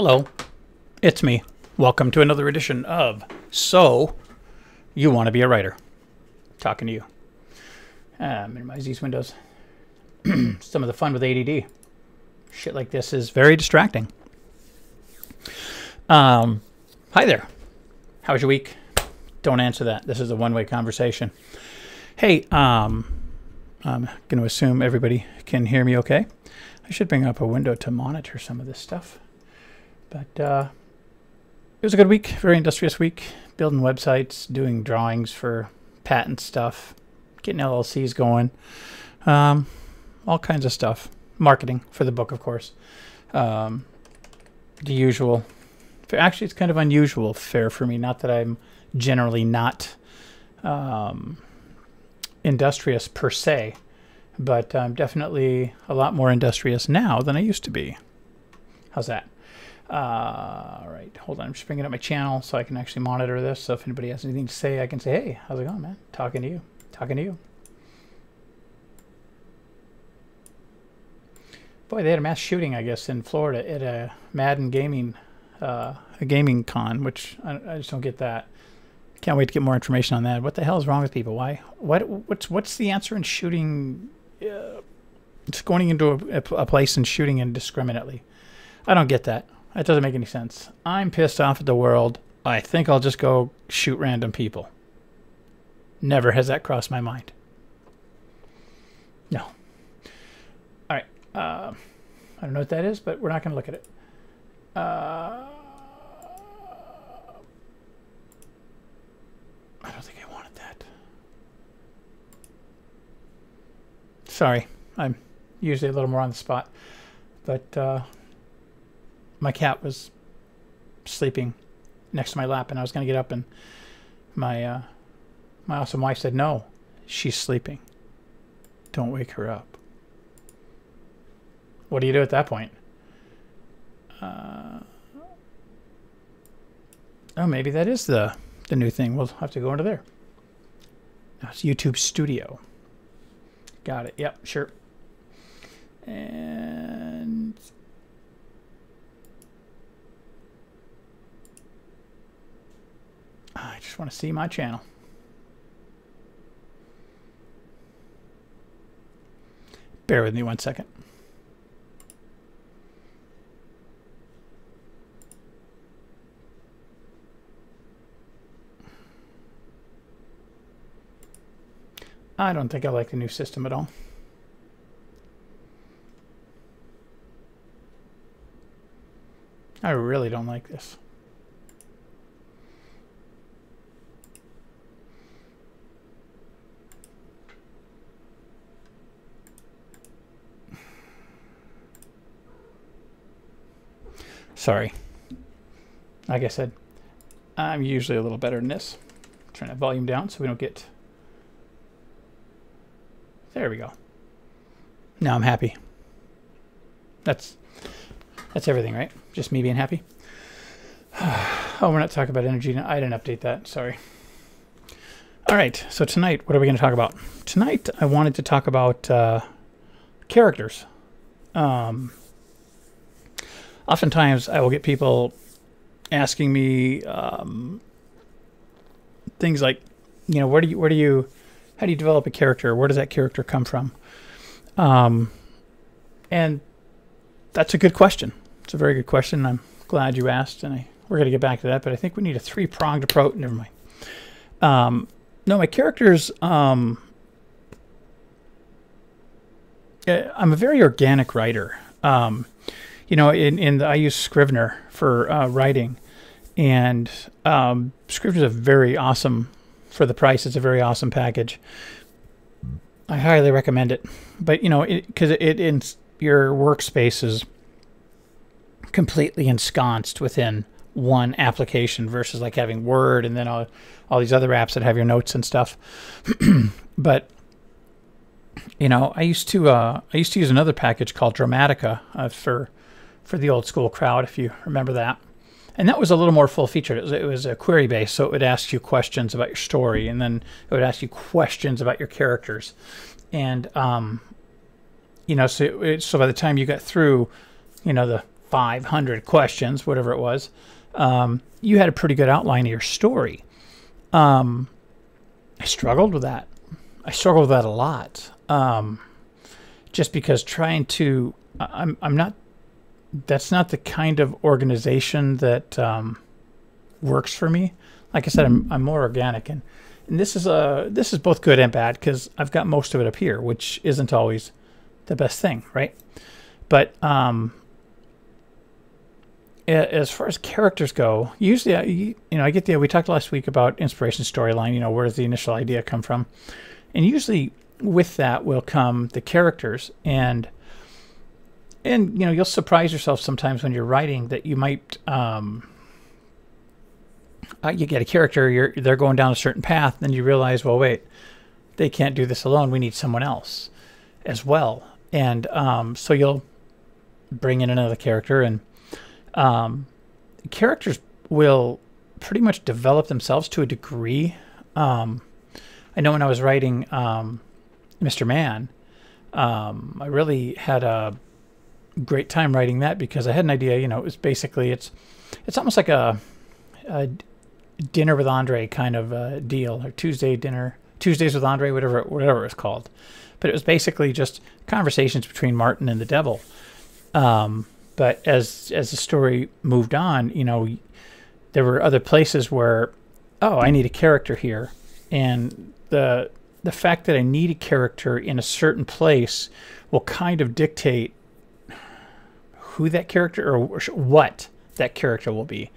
Hello, it's me. Welcome to another edition of So You Want to Be a Writer. Talking to you. Minimize these windows. Some of the fun with ADD. Shit like this is very distracting. Hi there. How was your week? Don't answer that. This is a one-way conversation. Hey, I'm going to assume everybody can hear me okay. I should bring up a window to monitor some of this stuff. But it was a good week, very industrious week. Building websites, doing drawings for patent stuff, getting LLCs going, all kinds of stuff. Marketing for the book, of course. The usual. Actually, it's kind of unusual fare for me. Not that I'm generally not industrious per se, but I'm definitely a lot more industrious now than I used to be. How's that? All right, hold on. I'm just bringing up my channel so I can actually monitor this. So if anybody has anything to say, I can say, hey, how's it going, man? Talking to you. Talking to you. Boy, they had a mass shooting, I guess, in Florida at a Madden gaming, a gaming con, which I just don't get that. Can't wait to get more information on that. What the hell is wrong with people? Why? What's the answer in shooting? It's going into a place and shooting indiscriminately. I don't get that. That doesn't make any sense. I'm pissed off at the world. I think I'll just go shoot random people. Never has that crossed my mind. No. All right. I don't know what that is, but we're not going to look at it. I don't think I wanted that. Sorry. I'm usually a little more on the spot. But my cat was sleeping next to my lap, and I was going to get up, and my awesome wife said, no, she's sleeping. Don't wake her up. What do you do at that point? Oh, maybe that is the new thing. We'll have to go into there. No, it's YouTube Studio. Got it. Yep, sure. And I just want to see my channel. Bear with me 1 second. I don't think I like the new system at all. I really don't like this. Sorry. Like I said, I'm usually a little better than this. Turn that volume down so we don't get... There we go. Now I'm happy. That's everything, right? Just me being happy. Oh, we're not talking about energy. I didn't update that. Sorry. All right. So tonight, what are we going to talk about? Tonight, I wanted to talk about characters. Oftentimes, I will get people asking me things like, you know, how do you develop a character? Where does that character come from? And that's a good question. It's a very good question. I'm glad you asked, and we're going to get back to that, but I think we need a three-pronged approach. Never mind. No, my characters, I'm a very organic writer. You know, I use Scrivener for writing, and Scrivener is a very awesome, for the price, it's a very awesome package. I highly recommend it. But, you know, because your workspace is completely ensconced within one application versus like having Word and then all these other apps that have your notes and stuff. But, you know, I used to use another package called Dramatica for the old school crowd, if you remember that. And that was a little more full-featured. It was a query-based, so it would ask you questions about your story, and then it would ask you questions about your characters. And, you know, so by the time you got through, you know, the 500 questions, whatever it was, you had a pretty good outline of your story. I struggled with that. I struggled with that a lot. Just because trying to, I'm not, that's not the kind of organization that works for me. Like I said, I'm more organic, and this is both good and bad because I've got most of it up here, which isn't always the best thing, right? But as far as characters go, usually I get we talked last week about inspiration storyline. Where does the initial idea come from? And usually with that will come the characters, and you'll surprise yourself sometimes when you're writing that you might you get a character, they're going down a certain path, then you realize, well, wait, they can't do this alone. We need someone else as well. And so you'll bring in another character, and characters will pretty much develop themselves to a degree. I know when I was writing Mr. Man, I really had a great time writing that because I had an idea. It was basically it's almost like a dinner with Andre kind of deal, or Tuesdays with Andre, whatever it's called. But it was basically just conversations between Martin and the devil. But as the story moved on, there were other places where, I need a character here, and the fact that I need a character in a certain place will kind of dictate who that character or what that character will be.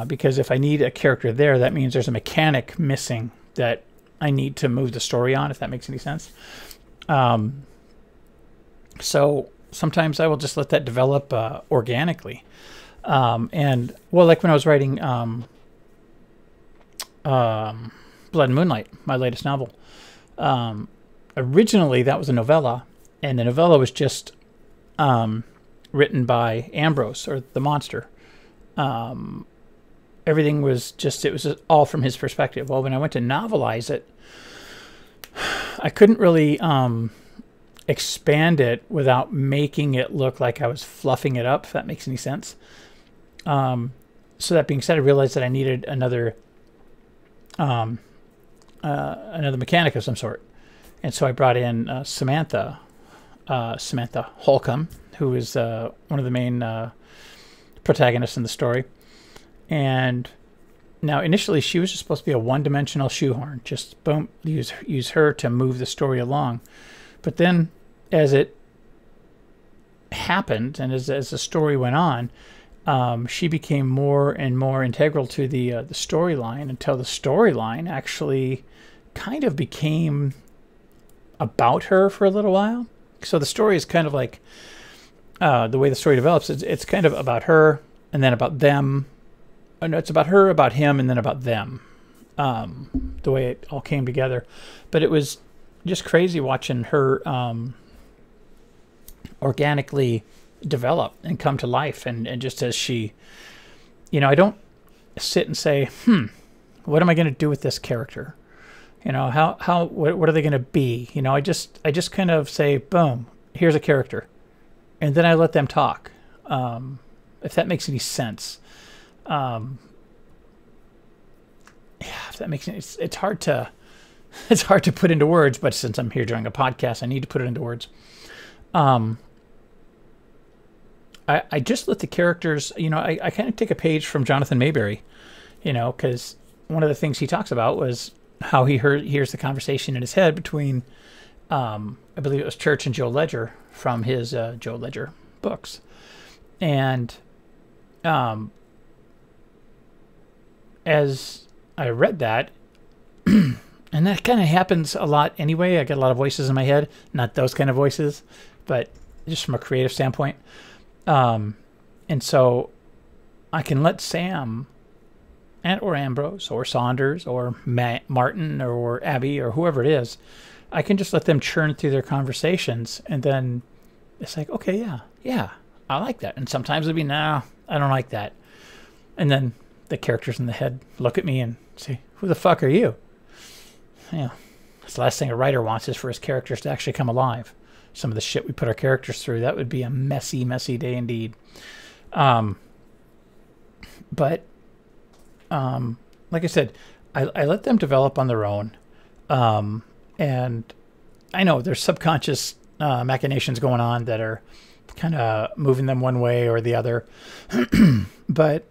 Because if I need a character there, that means there's a mechanic missing that I need to move the story on, if that makes any sense. So sometimes I will just let that develop organically. And, well, like when I was writing Blood and Moonlight, my latest novel, originally that was a novella, and the novella was just written by Ambrose, or the monster. Everything was it was all from his perspective. Well, when I went to novelize it, I couldn't really expand it without making it look like I was fluffing it up, if that makes any sense. So that being said, I realized that I needed another mechanic of some sort. And so I brought in Samantha Holcomb, who is one of the main protagonists in the story. And now initially she was just supposed to be a one-dimensional shoehorn, just boom, use her to move the story along. But then as it happened, and as the story went on, she became more and more integral to the storyline, until the storyline actually kind of became about her for a little while. So the story is kind of like the way the story develops. It's kind of about her, and then about them. No, it's about her, about him, and then about them. The way it all came together. But it was just crazy watching her organically develop and come to life. And just as she, I don't sit and say, what am I going to do with this character? What are they going to be? I just kind of say, boom, here's a character. And then I let them talk. If that makes any sense. If that makes sense, it's hard to put into words, but since I'm here doing a podcast, I need to put it into words. I just let the characters, I kind of take a page from Jonathan Mayberry, because one of the things he talks about was how he hears the conversation in his head between, I believe it was Church and Joe Ledger from his Joe Ledger books. And as I read that, and that kind of happens a lot anyway. I get a lot of voices in my head, not those kind of voices, but just from a creative standpoint. And so I can let Sam or Ambrose or Saunders or Martin or Abby or whoever it is, I can just let them churn through their conversations, and then it's like, okay, yeah, I like that. And sometimes it'll be, no, I don't like that. And then the characters in the head look at me and say, who the fuck are you? That's the last thing a writer wants, is for his characters to actually come alive. Some of the shit we put our characters through, that would be a messy, messy day indeed. Um, but like I said, I let them develop on their own. And I know there's subconscious machinations going on that are kind of moving them one way or the other. But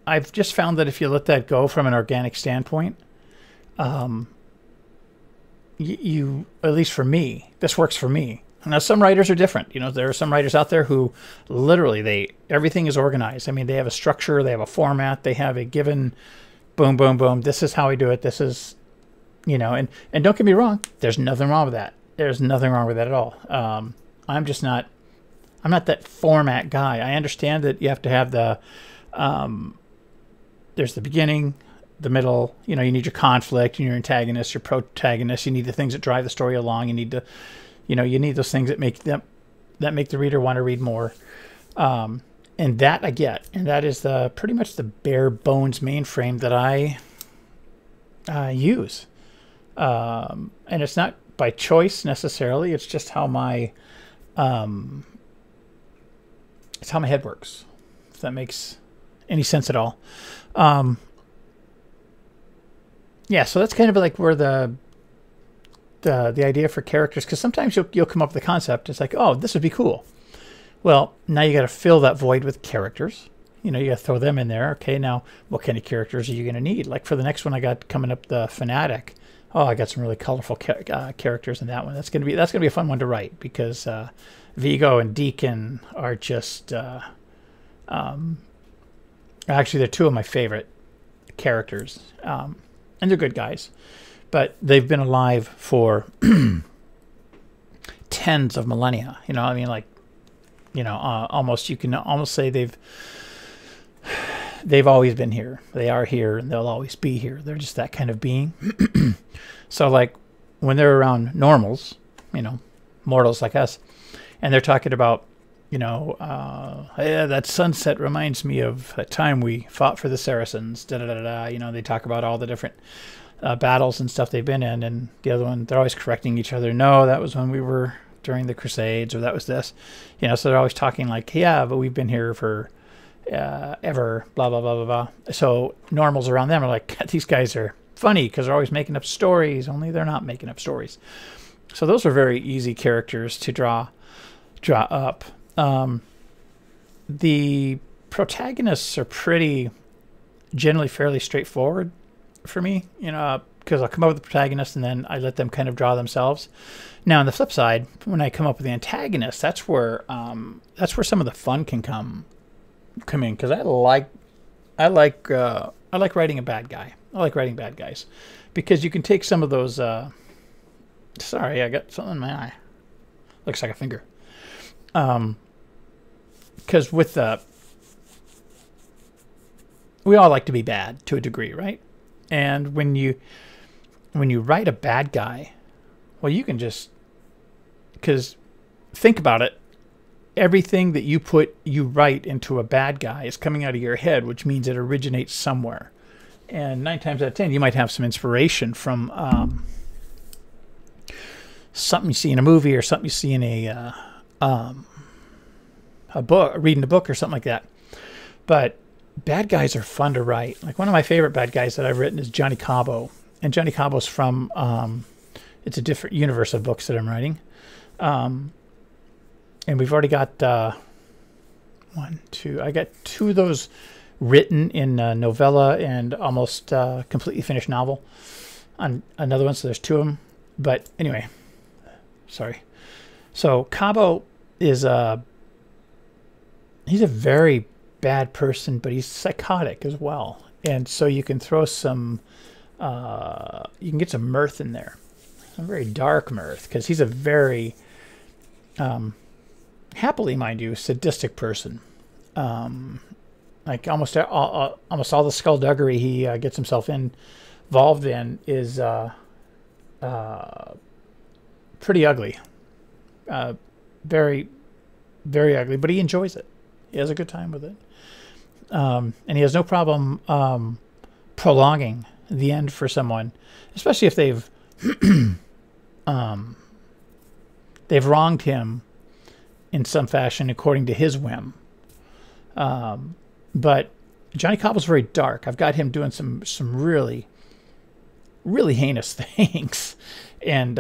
I've just found that if you let that go from an organic standpoint, you, at least for me, this works for me. Now, some writers are different. There are some writers out there who literally everything is organized. I mean, they have a structure, they have a format, they have a given boom, boom, boom. This is how we do it. This is, and don't get me wrong. There's nothing wrong with that. There's nothing wrong with that at all. I'm not that format guy. I understand that you have to have there's the beginning, the middle, you need your conflict and your antagonist, your protagonist. You need the things that drive the story along. You need you need those things that make the reader want to read more. And that I get, and that is pretty much the bare bones mainframe that I use. And it's not by choice necessarily. It's just how my head works. If that makes any sense at all. Yeah, so that's kind of like where the idea for characters, because sometimes you'll come up with a concept. It's like, oh, this would be cool. Well, now you got to fill that void with characters. You got to throw them in there. Okay, now what kind of characters are you going to need? Like for the next one I got coming up, the Fanatic. Oh, I got some really colorful characters in that one. That's gonna be a fun one to write, because Vigo and Deacon are just actually they're two of my favorite characters, and they're good guys. But they've been alive for tens of millennia. I mean, like, almost, you can almost say they've always been here. They are here, and they'll always be here. They're just that kind of being. So, like, when they're around normals, mortals like us, and they're talking about, yeah, that sunset reminds me of a time we fought for the Saracens. Da da da da. They talk about all the different battles and stuff they've been in, and the other one, they're always correcting each other. No, that was when we were during the Crusades, or that was this. So they're always talking like, yeah, but we've been here for ever, blah, blah, blah, blah, blah. So normals around them are like, these guys are funny because they're always making up stories, only they're not making up stories. So those are very easy characters to draw up. The protagonists are generally fairly straightforward for me, because I'll come up with the protagonist and then I let them kind of draw themselves. Now, on the flip side, when I come up with the antagonist, that's where some of the fun can come in, because I like writing a bad guy. I like writing bad guys, because you can take some of those. Sorry, I got something in my eye. Looks like a finger. Because we all like to be bad to a degree, right? And when you write a bad guy, well, you can because think about it. Everything that you write into a bad guy is coming out of your head, which means it originates somewhere. And 9 times out of 10, you might have some inspiration from something you see in a movie, or something you see in a book, reading a book or something like that. But bad guys are fun to write. Like, one of my favorite bad guys that I've written is Johnny Cabo. And Johnny Cabo's from, it's a different universe of books that I'm writing. And we've already got I got 2 of those written in novella and almost completely finished novel on another one. So there's 2 of them. But anyway, sorry. So Cabo is he's a very bad person, but he's psychotic as well. And so you can throw some, you can get some mirth in there, some very dark mirth, because he's a very, happily, mind you, sadistic person. Like almost all the skullduggery he gets himself involved in is pretty ugly, very, very ugly. But he enjoys it. He has a good time with it, and he has no problem prolonging the end for someone, especially if they've wronged him in some fashion according to his whim. But Johnny Cobble's very dark. I've got him doing some really, really heinous things, and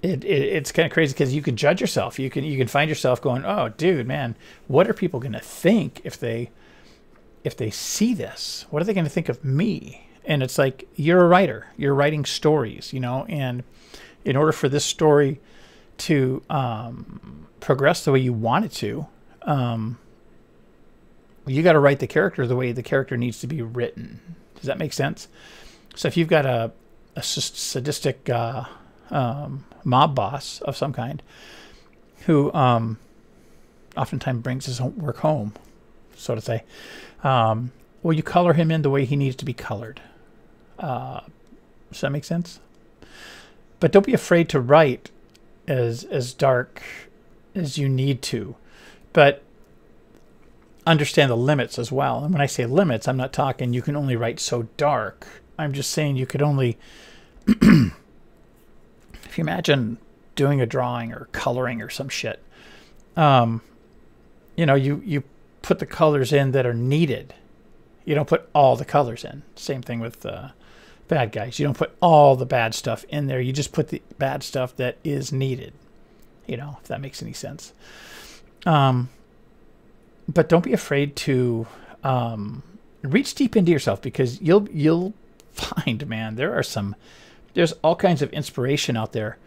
it's kind of crazy because you can judge yourself. You can find yourself going, "Oh, dude, man, what are people going to think if they see this? What are they going to think of me?" And it's like, you're a writer. You're writing stories, and in order for this story to progress the way you want it to, you got to write the character the way the character needs to be written. Does that make sense? So if you've got a sadistic mob boss of some kind who oftentimes brings his work home, so to say, well, you color him in the way he needs to be colored. Does that make sense? But don't be afraid to write as dark as you need to, but understand the limits as well. And when I say limits, I'm not talking you can only write so dark. I'm just saying you could only, if you imagine doing a drawing or coloring or some shit, you put the colors in that are needed. You don't put all the colors in. Same thing with bad guys. You don't put all the bad stuff in there. You just put the bad stuff that is needed. If that makes any sense. But don't be afraid to reach deep into yourself, because you'll find, man, there's all kinds of inspiration out there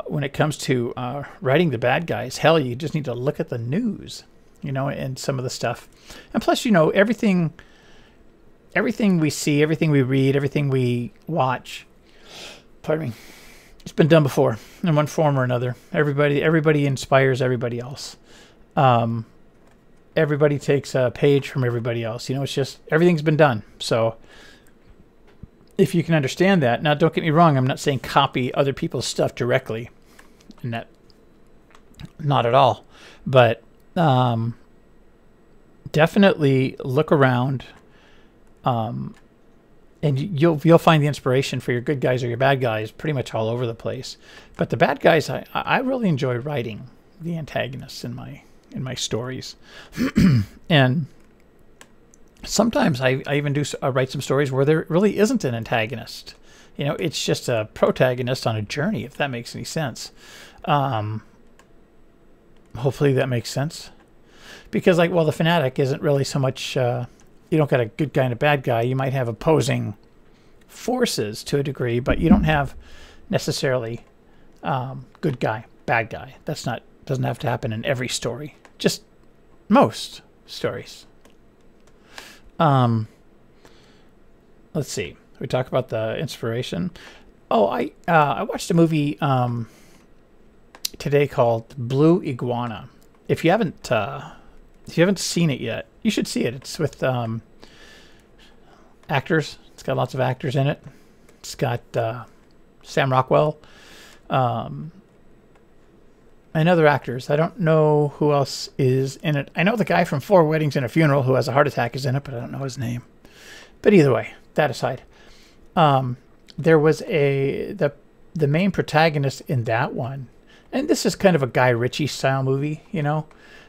when it comes to writing the bad guys. Hell, you just need to look at the news, and some of the stuff. And plus, everything we see, everything we read, everything we watch, pardon me, it's been done before in one form or another. Everybody inspires everybody else. Everybody takes a page from everybody else. It's just, everything's been done. So if you can understand that, now don't get me wrong, I'm not saying copy other people's stuff directly, and that, not at all. But definitely look around, and you'll find the inspiration for your good guys or your bad guys pretty much all over the place. But the bad guys, I really enjoy writing the antagonists in my stories. And sometimes I even write some stories where there really isn't an antagonist. It's just a protagonist on a journey, if that makes any sense. Hopefully that makes sense. Because, the Fanatic isn't really so much, you don't got a good guy and a bad guy. You might have opposing forces to a degree, but you don't have necessarily good guy, bad guy. Doesn't have to happen in every story. Just most stories. Let's see. We talk about the inspiration. Oh, I watched a movie today called Blue Iguana. If you haven't seen it yet, you should see it. It's with actors. It's got lots of actors in it. It's got Sam Rockwell. And other actors. I don't know who else is in it. I know the guy from 4 Weddings and a Funeral who has a heart attack is in it, but I don't know his name. But either way, that aside, there was the main protagonist in that one, and this is kind of a Guy Ritchie style movie,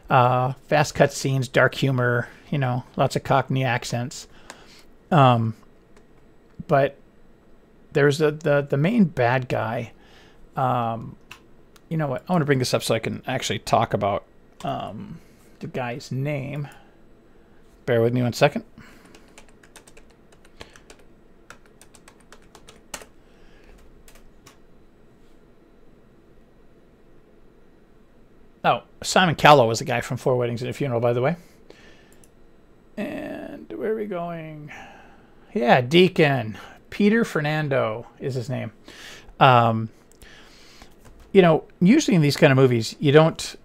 fast cut scenes, dark humor, lots of Cockney accents. But there's the main bad guy. You know what? I want to bring this up so I can actually talk about the guy's name. Bear with me 1 second. Oh, Simon Callow was the guy from 4 Weddings and a Funeral, by the way. And where are we going? Yeah, Deacon. Peter Fernando is his name. Usually in these kind of movies, you don't,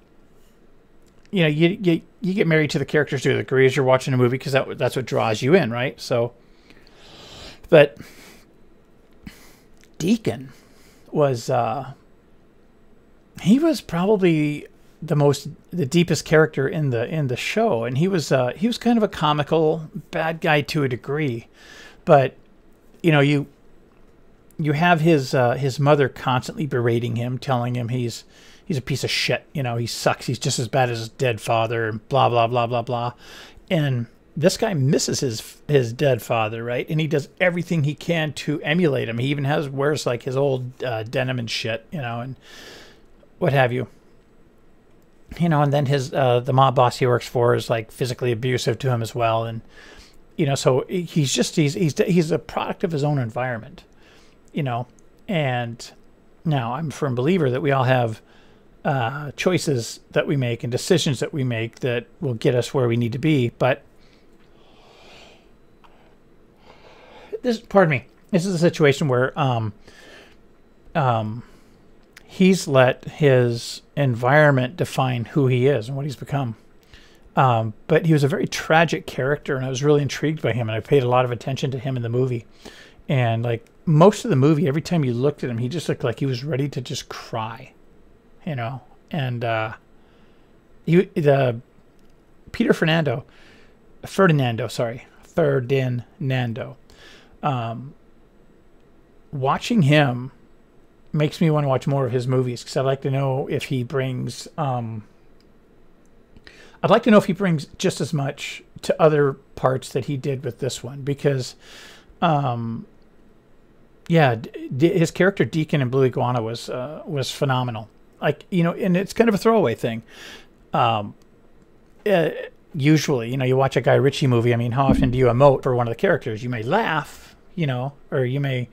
you get married to the characters to a degree as you're watching a movie, because that's what draws you in, right? So, but Deacon was, he was probably the deepest character in the show, and he was kind of a comical bad guy to a degree, but you have his mother constantly berating him, telling him he's he's a piece of shit. You know, he sucks. He's just as bad as his dead father, and blah, blah, blah, blah, blah. And this guy misses his dead father, right? And he does everything he can to emulate him. He even wears like his old denim and shit, you know, and what have you. You know, and then the mob boss he works for is like physically abusive to him as well. And, you know, so he's a product of his own environment, you know. And now I'm a firm believer that we all have choices that we make and decisions that we make that will get us where we need to be. But pardon me, this is a situation where he's let his environment define who he is and what he's become. But he was a very tragic character, and I was really intrigued by him, and I paid a lot of attention to him in the movie. And like most of the movie, every time you looked at him, he just looked like he was ready to just cry, you know. And Ferdinando, watching him makes me want to watch more of his movies, because I'd like to know if he brings just as much to other parts that he did with this one, because his character Deacon in Blue Iguana was phenomenal. Like, you know, and it's kind of a throwaway thing. Usually, you know, you watch a Guy Ritchie movie, I mean, how often do you emote for one of the characters? You may laugh, you know, or you may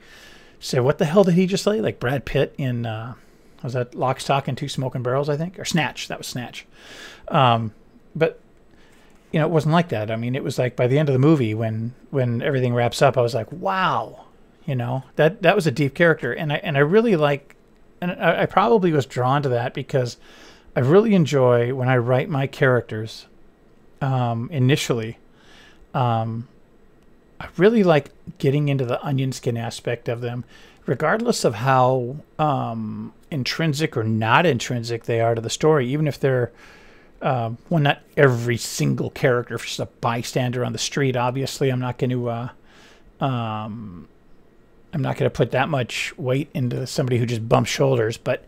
say, what the hell did he just say? Like Brad Pitt in, was that Lock, Stock, and Two Smoking Barrels, I think? Or Snatch. That was Snatch. But, you know, it wasn't like that. I mean, it was like by the end of the movie, when everything wraps up, I was like, wow, you know, that was a deep character. And I really like, and I probably was drawn to that because I really enjoy when I write my characters initially. I really like getting into the onion skin aspect of them, regardless of how intrinsic or not intrinsic they are to the story. Even if they're, well, not every single character, if just a bystander on the street. Obviously, I'm not going to put that much weight into somebody who just bumps shoulders. But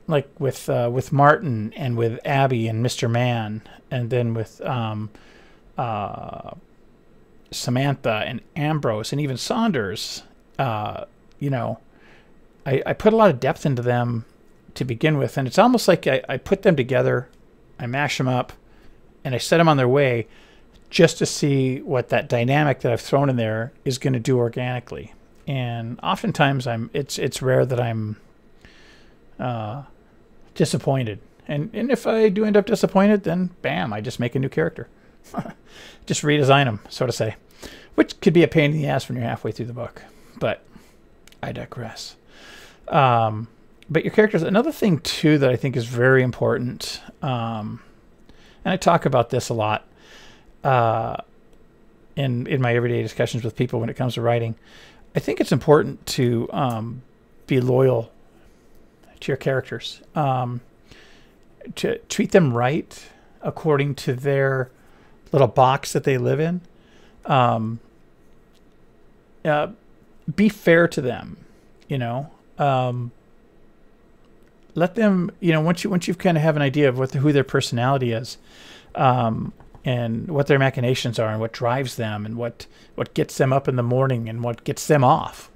like with Martin and with Abby and Mr. Man, and then with Samantha and Ambrose and even Saunders, you know, I put a lot of depth into them to begin with, and it's almost like I put them together, I mash them up, and I set them on their way just to see what that dynamic that I've thrown in there is going to do organically. And oftentimes it's rare that I'm disappointed. And if I do end up disappointed, then bam, I just make a new character. Just redesign them, so to say, which could be a pain in the ass when you're halfway through the book. But I digress. But your characters, another thing too that I think is very important, and I talk about this a lot in my everyday discussions with people when it comes to writing. I think it's important to be loyal to your characters, to treat them right according to their little box that they live in. Be fair to them, you know. Let them, you know, once you've kind of have an idea of who their personality is, and what their machinations are, and what drives them, and what gets them up in the morning, and what gets them off.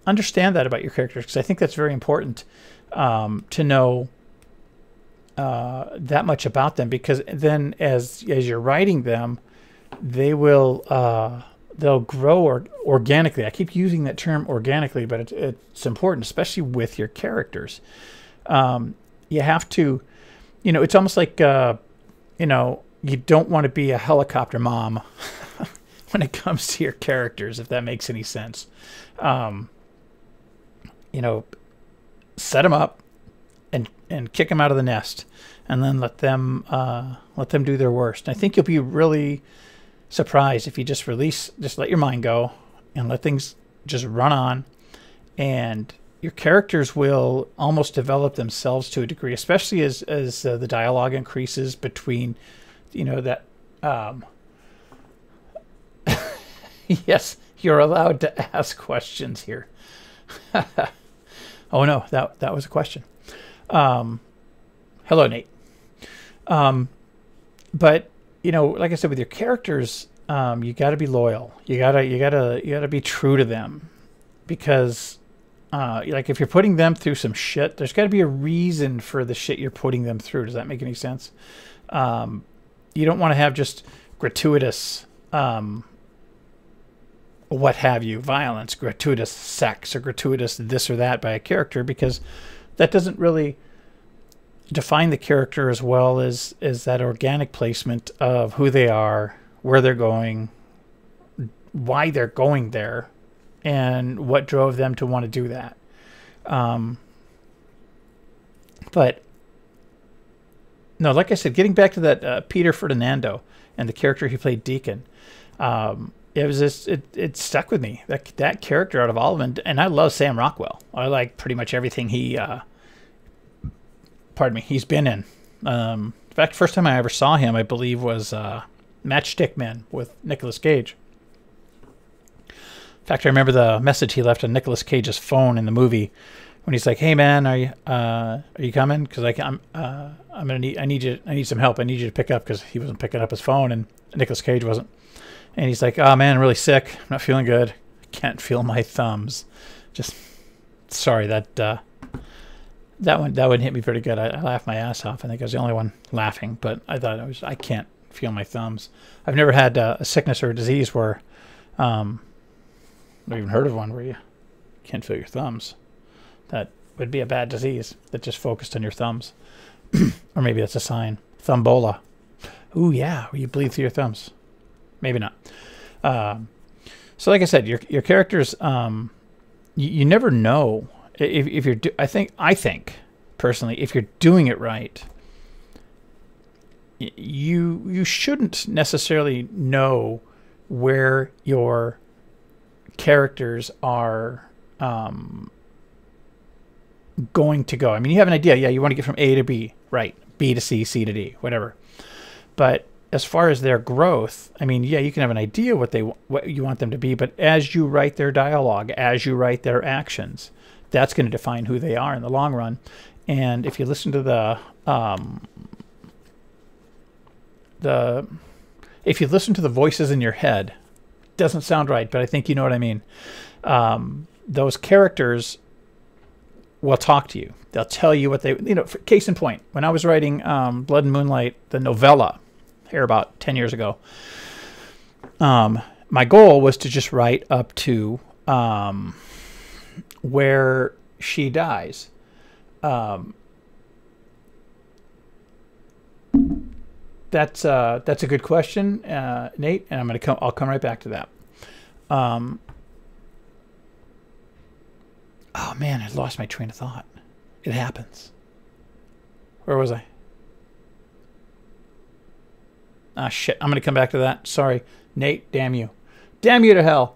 Understand that about your characters, because I think that's very important to know that much about them, because then as you're writing them, they'll grow organically. I keep using that term organically, but it's important, especially with your characters. You have to, you know, it's almost like, you know, you don't want to be a helicopter mom when it comes to your characters, if that makes any sense. You know, set them up and kick them out of the nest, and then let them do their worst. I think you'll be really surprised if you just let your mind go and let things just run on, and your characters will almost develop themselves to a degree, especially as the dialogue increases between, you know, that. Yes, you're allowed to ask questions here. Oh no, that was a question. Hello, Nate. But you know, like I said, with your characters, you got to be loyal. You gotta be true to them, because like if you're putting them through some shit, there's got to be a reason for the shit you're putting them through. Does that make any sense? You don't want to have just gratuitous, what have you, violence, gratuitous sex, or gratuitous this or that by a character, because that doesn't really define the character as well as that organic placement of who they are, where they're going, why they're going there, and what drove them to want to do that. But no, like I said, getting back to that Peter Ferdinando and the character he played, Deacon, it was just, it stuck with me, that character out of all of them. And I love Sam Rockwell. I like pretty much everything he he's been in. In fact, first time I ever saw him, I believe, was Matchstick Men with Nicolas Cage. In fact, I remember the message he left on Nicolas Cage's phone in the movie when he's like, "Hey man, are you coming? Because I need some help. I need you to pick up," because he wasn't picking up his phone and Nicolas Cage wasn't. And he's like, "Oh man, I'm really sick. I'm not feeling good. I can't feel my thumbs." Just sorry that one hit me pretty good. I laughed my ass off. I think I was the only one laughing, but I thought I can't feel my thumbs. I've never had a sickness or a disease where, I've even heard of one where you can't feel your thumbs. That would be a bad disease that just focused on your thumbs. Or maybe that's a sign. Thumbola. Ooh, yeah, where you bleed through your thumbs. Maybe not. So like I said, your characters, you never know if you're. I think personally, if you're doing it right, you shouldn't necessarily know where your characters are going to go. I mean, you have an idea. Yeah, you want to get from A to B, right? B to C, C to D, whatever. But as far as their growth, I mean, yeah, you can have an idea what you want them to be, but as you write their dialogue, as you write their actions, that's going to define who they are in the long run. And if you listen to the voices in your head, it doesn't sound right, but I think you know what I mean. Those characters will talk to you. They'll tell you what they, for case in point, when I was writing Blood and Moonlight, the novella, here about 10 years ago, my goal was to just write up to where she dies. That's a good question, Nate, and I'll come right back to that. Oh man, I lost my train of thought. It happens. Where was I? Ah, shit. I'm going to come back to that. Sorry. Nate, damn you. Damn you to hell.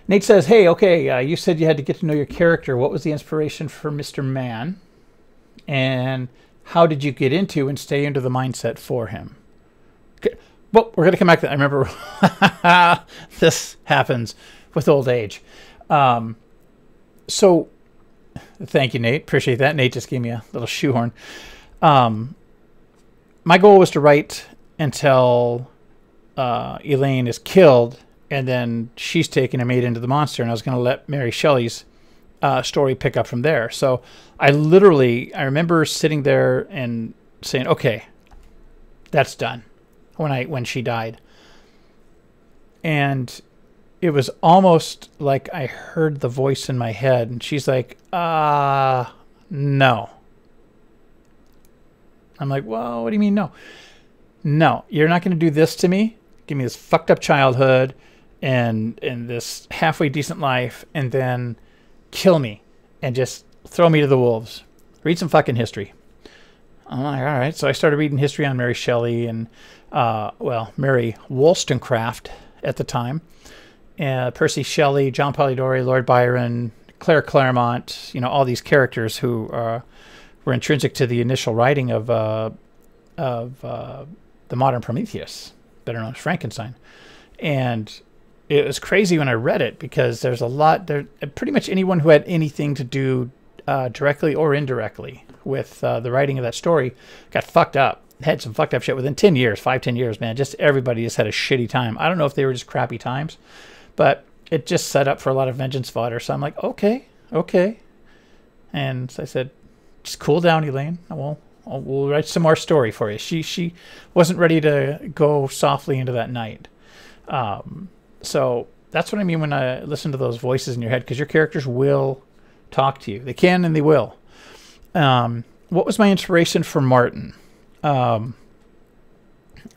Nate says, hey, okay, you said you had to get to know your character. What was the inspiration for Mr. Man? And how did you get into and stay into the mindset for him? Okay. Well, we're going to come back to that. I remember this happens with old age. So thank you, Nate. Appreciate that. Nate just gave me a little shoehorn. My goal was to write until Elaine is killed, and then she's taken and made into the monster, and I was going to let Mary Shelley's story pick up from there. So I remember sitting there and saying, okay, that's done when she died. And it was almost like I heard the voice in my head, and she's like, no. I'm like, well, what do you mean no? No, you're not going to do this to me. Give me this fucked up childhood and this halfway decent life, and then kill me and just throw me to the wolves. Read some fucking history. I'm like, all right. So I started reading history on Mary Shelley and, Mary Wollstonecraft at the time. Percy Shelley, John Polidori, Lord Byron, Claire Claremont, all these characters who were intrinsic to the initial writing of the modern Prometheus, better known as Frankenstein. And it was crazy when I read it, because there's a lot there. Pretty much anyone who had anything to do directly or indirectly with the writing of that story, got fucked up. Had some fucked up shit within 10 years, 5-10 years, man. Just everybody just had a shitty time. I don't know if they were just crappy times, but it just set up for a lot of vengeance fodder. So I'm like, okay. And so I said, just cool down, Elaine. We'll write some more story for you. She wasn't ready to go softly into that night. So that's what I mean when I listen to those voices in your head, because your characters will talk to you. They can and they will. What was my inspiration for Martin?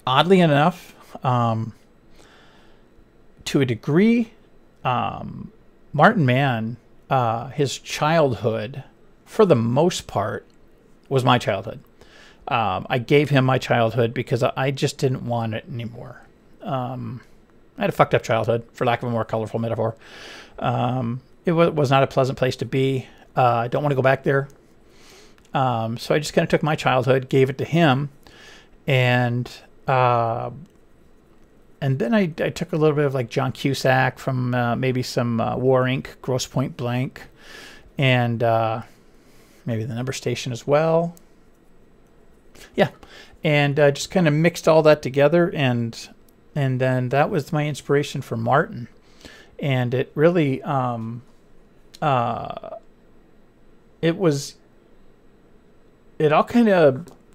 Oddly enough, to a degree, Martin Mann, his childhood, for the most part, was my childhood. I gave him my childhood because I just didn't want it anymore. I had a fucked up childhood, for lack of a more colorful metaphor. It was not a pleasant place to be. I don't want to go back there. So I just kind of took my childhood, gave it to him, and then I took a little bit of like John Cusack from maybe some War Inc., Grosse Pointe Blank, and maybe The Number Station as well. Yeah, and just kind of mixed all that together, and then that was my inspiration for Martin, and it really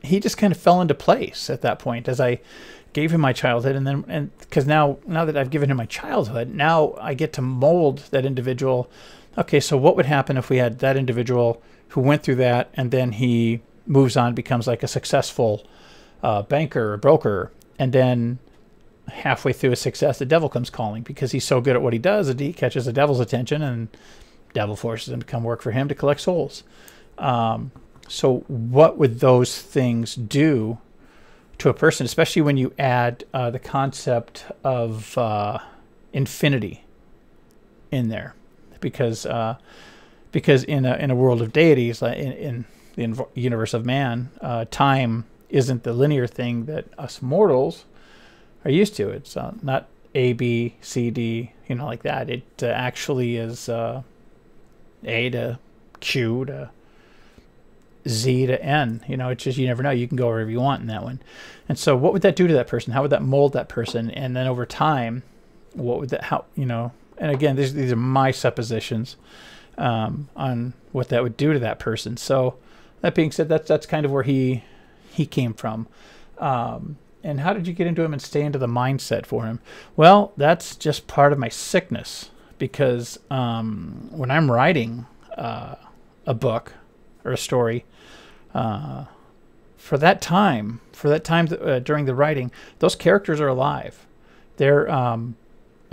he just kind of fell into place at that point as I gave him my childhood, and because now that I've given him my childhood, now I get to mold that individual. Okay, so what would happen if we had that individual who went through that, and then he moves on, becomes like a successful banker or broker, and then halfway through his success, the devil comes calling because he's so good at what he does that he catches the devil's attention, and devil forces him to come work for him to collect souls. So what would those things do to a person, especially when you add the concept of infinity in there? Because in a world of deities, in the universe of man, time isn't the linear thing that us mortals are used to. It's not A, B, C, D, like that. It actually is A to Q to Z to N. It's just, you never know. You can go wherever you want in that one. And so what would that do to that person? How would that mold that person? And then over time, what would that, and again, these are my suppositions on what that would do to that person. So that being said, that's kind of where he came from. And how did you get into him and stay into the mindset for him? Well, that's just part of my sickness, because when I'm writing a book or a story, for that time during the writing, those characters are alive. They're, I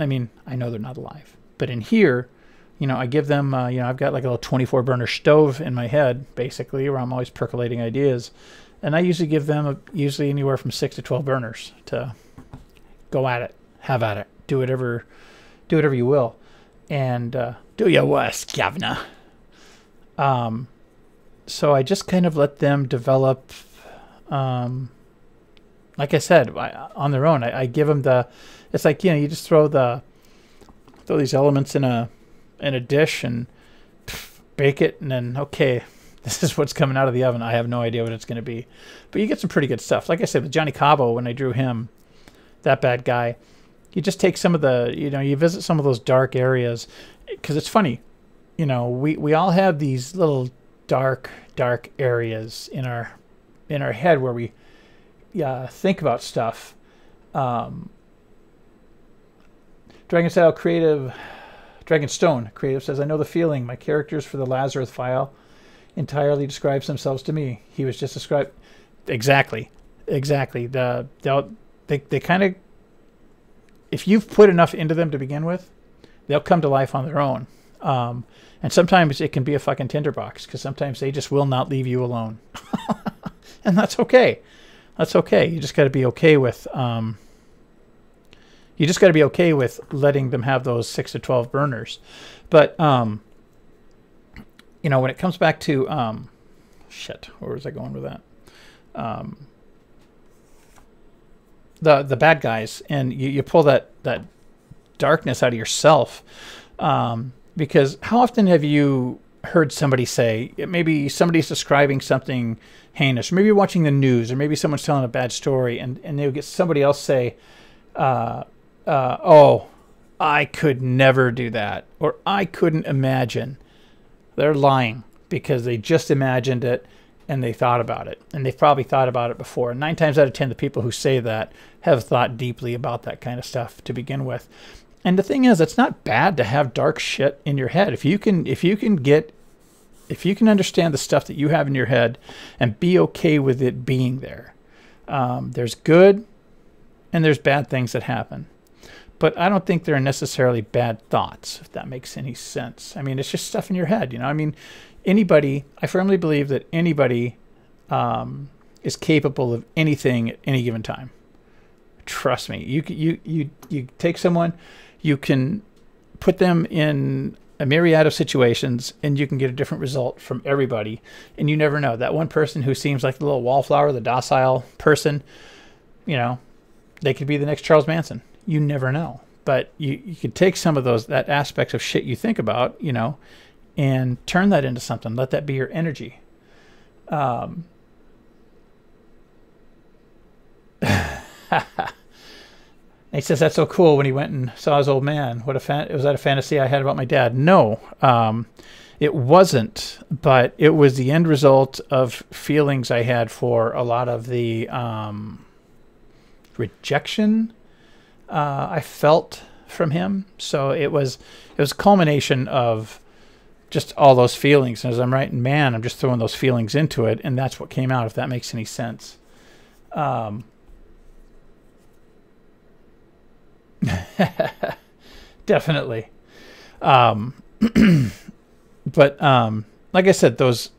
know they're not alive, but in here, I give them, I've got like a little 24 burner stove in my head, basically, where I'm always percolating ideas. And I usually give them usually anywhere from 6 to 12 burners to go at it, have at it, do whatever you will, and do your worst, governor. So I just kind of let them develop, like I said, on their own. I give them it's like, you just throw these elements in a dish and bake it, and then, okay, this is what's coming out of the oven. I have no idea what it's going to be. But you get some pretty good stuff. Like I said, with Johnny Cabo, when I drew him, that bad guy, you just take some of the, you visit some of those dark areas. Because it's funny, we all have these little dark areas in our head where we think about stuff. Dragonstone Creative says, I know the feeling. My characters for the Lazarus file entirely describes themselves to me. He was just described. Exactly. They kind of, if you've put enough into them to begin with, they'll come to life on their own. And sometimes it can be a fucking tinderbox, because sometimes they just will not leave you alone. And that's okay. That's okay. You just got to be okay with, letting them have those 6 to 12 burners. But, when it comes back to, where was I going with that? The bad guys, and you pull that darkness out of yourself. Because how often have you heard somebody say, maybe somebody's describing something heinous, or maybe you're watching the news, or maybe someone's telling a bad story, and they'll get somebody else say, oh, I could never do that, or I couldn't imagine. They're lying, because they just imagined it and they thought about it. And they've probably thought about it before. 9 times out of 10, the people who say that have thought deeply about that kind of stuff to begin with. And the thing is, it's not bad to have dark shit in your head. If you can understand the stuff that you have in your head and be okay with it being there. There's good and there's bad things that happen. But I don't think they're necessarily bad thoughts, if that makes any sense. I mean, it's just stuff in your head, you know. I mean, I firmly believe that anybody is capable of anything at any given time. Trust me. You take someone, you can put them in a myriad of situations, and you can get a different result from everybody. And you never know. That one person who seems like the little wallflower, the docile person, you know, they could be the next Charles Manson. You never know. But you could take some of that aspects of shit you think about, you know, and turn that into something. Let that be your energy. He says, that's so cool when he went and saw his old man. Was that a fantasy I had about my dad? No, it wasn't. But it was the end result of feelings I had for a lot of the rejection I felt from him. So it was a culmination of just all those feelings. And as I'm writing, man, I'm just throwing those feelings into it, and that's what came out, if that makes any sense. Definitely. But like I said, those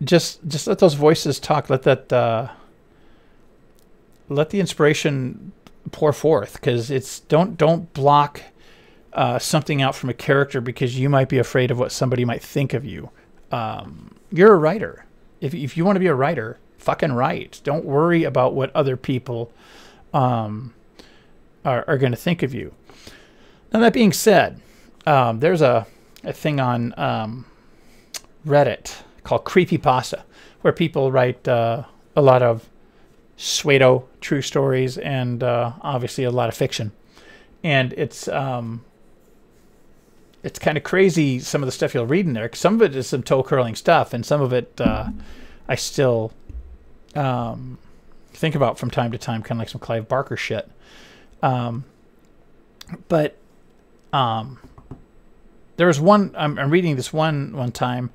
just let those voices talk. Let the inspiration pour forth, because it's don't block something out from a character because you might be afraid of what somebody might think of you. You're a writer. If you want to be a writer, fucking write. Don't worry about what other people are going to think of you. Now, that being said, there's a thing on Reddit called Creepypasta, where people write a lot of pseudo true stories and obviously a lot of fiction. And it's kind of crazy, some of the stuff you'll read in there. Some of it is some toe-curling stuff, and some of it I still think about from time to time, kind of like some Clive Barker shit. But there was one, I'm reading this one time,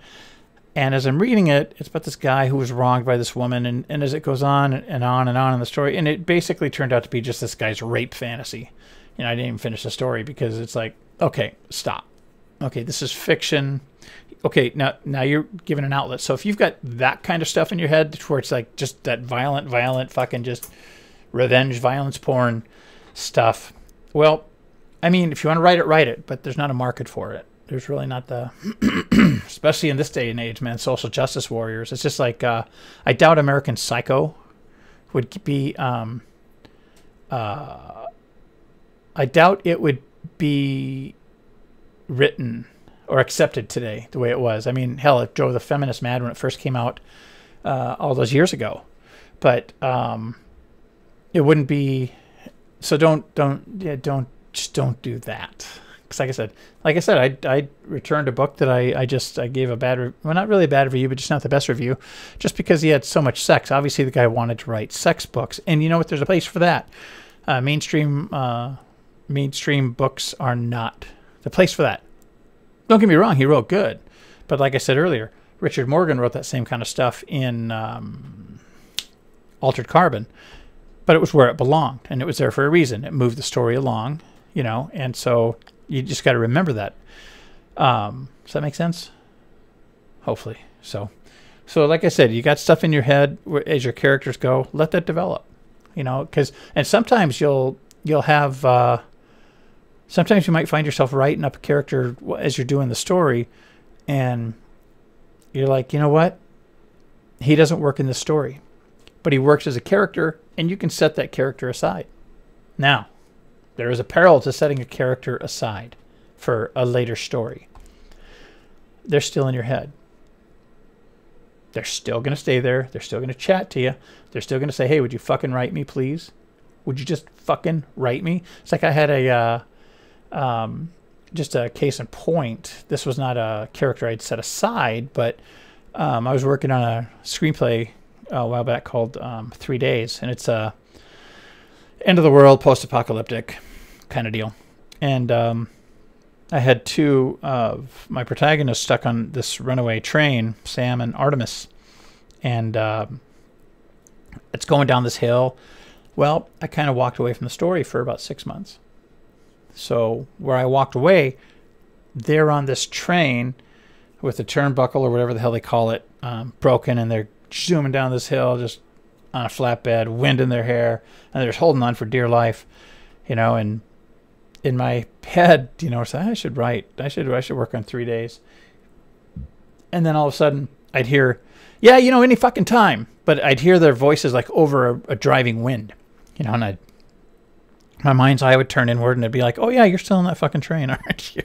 and as I'm reading it, it's about this guy who was wronged by this woman, and as it goes on and on and on in the story, and it basically turned out to be just this guy's rape fantasy. You know, I didn't even finish the story because it's like, okay, stop. Okay, this is fiction. Okay, now you're given an outlet. So if you've got that kind of stuff in your head where it's like just that violent fucking just revenge, violence porn stuff, well, I mean, if you want to write it, but there's not a market for it. There's really not the, especially in this day and age, man, social justice warriors. It's just like, I doubt American Psycho would be, I doubt it would be written or accepted today the way it was. I mean, hell, it drove the feminists mad when it first came out all those years ago. But it wouldn't be. So don't do that. Because like I said, I returned a book that I gave a bad, well, not really a bad review, but just not the best review, just because he had so much sex. Obviously, the guy wanted to write sex books, and you know what? There's a place for that. Mainstream books are not the place for that. Don't get me wrong, he wrote good, but like I said earlier, Richard Morgan wrote that same kind of stuff in Altered Carbon, but it was where it belonged, and it was there for a reason. It moved the story along, you know, and so you just got to remember that. Does that make sense? Hopefully. So like I said, you got stuff in your head as your characters go. Let that develop, you know, and sometimes you'll have. Sometimes you might find yourself writing up a character as you're doing the story, and you're like, you know what? He doesn't work in this story, but he works as a character, and you can set that character aside. Now, there is a peril to setting a character aside for a later story. they're still in your head. They're still going to stay there. They're still going to chat to you. They're still going to say, hey, would you fucking write me, please? Would you just fucking write me? It's like I had a, just a case in point. This was not a character I'd set aside, but I was working on a screenplay a while back called 3 Days, and it's a end of the world, post-apocalyptic kind of deal. And I had two of my protagonists stuck on this runaway train, Sam and Artemis, and it's going down this hill. Well, I kind of walked away from the story for about 6 months. So where I walked away, they're on this train with the turnbuckle or whatever the hell they call it, broken, and they're zooming down this hill just on a flatbed, wind in their hair, and they're just holding on for dear life, you know. And in my head, you know, I should write. I should work on 3 days. And then all of a sudden, I'd hear, yeah, you know, any fucking time. But I'd hear their voices like over a driving wind, you know, and my mind's eye would turn inward, and it'd be like, oh yeah, you're still on that fucking train, aren't you?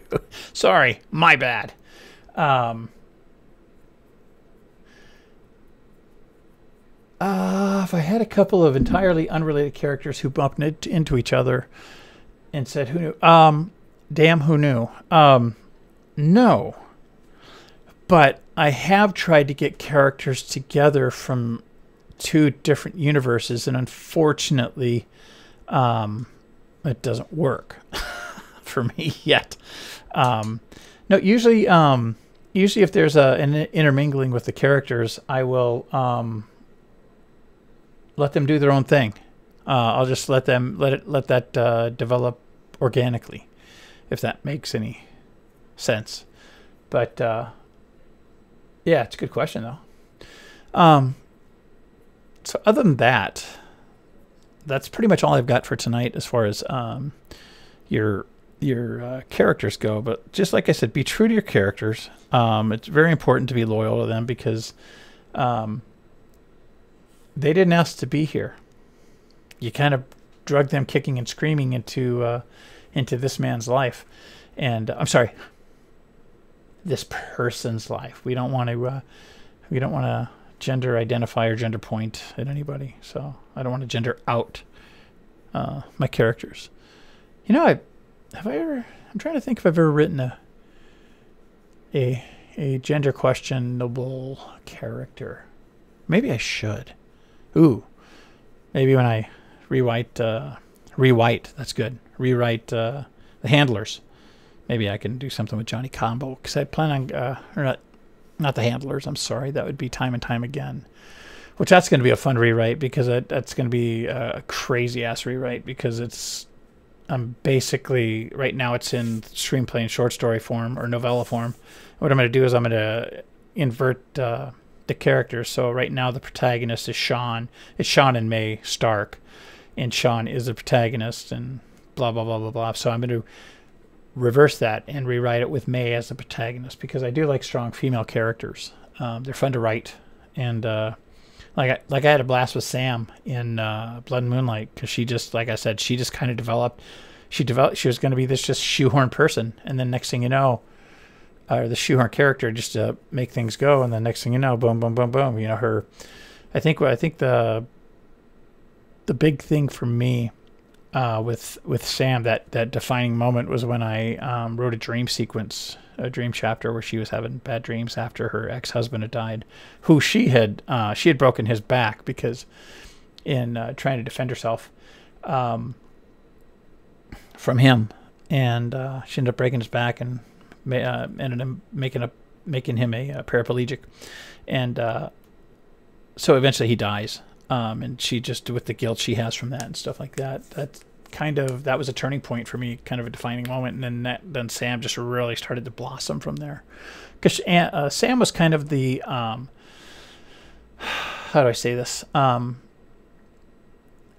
Sorry, my bad. If I had a couple of entirely unrelated characters who bumped into each other and said, who knew? Damn, who knew? No. But I have tried to get characters together from 2 different universes, and unfortunately, it doesn't work for me yet. No, usually if there's an intermingling with the characters, I will let them do their own thing. I'll just let that develop organically, if that makes any sense. But yeah, it's a good question though. So other than that, that's pretty much all I've got for tonight as far as your characters go. But just like I said, be true to your characters. It's very important to be loyal to them because they didn't ask to be here. You kind of drug them kicking and screaming into this man's life, and I'm sorry, this person's life. We don't want to gender identify or gender point at anybody. So I don't want to gender out my characters. You know, I'm trying to think if I've ever written a gender questionable character. Maybe I should. Ooh, maybe when I rewrite, that's good. Rewrite the Handlers. Maybe I can do something with Johnny Combo, because I plan on, or not the Handlers, I'm sorry. That would be Time and Time Again, which that's going to be a fun rewrite, because that's going to be a crazy-ass rewrite, because I'm basically, right now it's in screenplay and short story form, or novella form. What I'm going to do is I'm going to invert the characters. So right now the protagonist is Sean. It's Sean and May Stark, and Sean is the protagonist, and blah, blah, blah, blah, blah. So I'm going to reverse that and rewrite it with May as the protagonist, because I do like strong female characters. They're fun to write, and like I had a blast with Sam in Blood and Moonlight, because she just, like I said, she just kind of developed. She was going to be this just shoehorn person, and then next thing you know, or the shoehorn character, just to make things go, and then next thing you know, boom, boom, boom, boom. You know, her. I think the big thing for me with Sam, that defining moment, was when I wrote a dream sequence, a dream chapter, where she was having bad dreams after her ex-husband had died, who she had broken his back, because in trying to defend herself from him, and she ended up breaking his back and ended up making him a paraplegic, and so eventually he dies. And she just, with the guilt she has from that and stuff like that, that was a turning point for me, kind of a defining moment. And then Sam just really started to blossom from there, because Sam was kind of the how do I say this?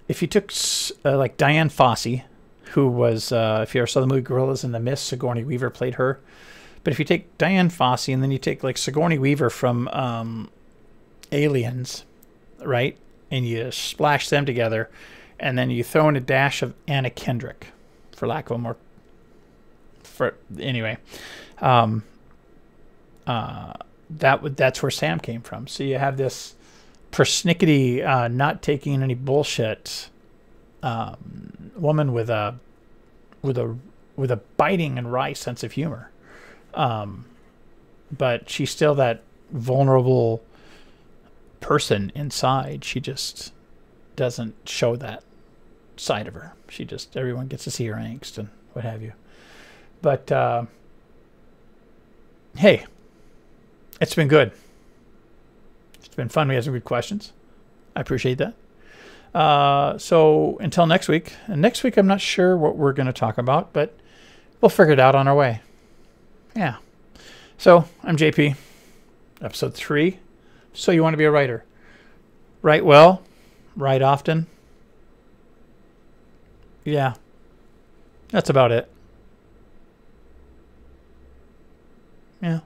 If you took like Diane Fossey, who was if you ever saw the movie Gorillas in the Mist, Sigourney Weaver played her. But if you take Diane Fossey and then you take like Sigourney Weaver from Aliens, right? And you splash them together, and then you throw in a dash of Anna Kendrick, for lack of a more... anyway. that's where Sam came from. So you have this persnickety, not taking any bullshit woman with a biting and wry sense of humor, but she's still that vulnerable person inside. She just doesn't show that side of her. Everyone gets to see her angst and what have you. But hey, it's been good. It's been fun. We had some good questions. I appreciate that. So until next week. And next week, I'm not sure what we're going to talk about, but we'll figure it out on our way. Yeah. So I'm JP. Episode 3. So you want to be a writer? Write well. Write often. Yeah. That's about it. Yeah.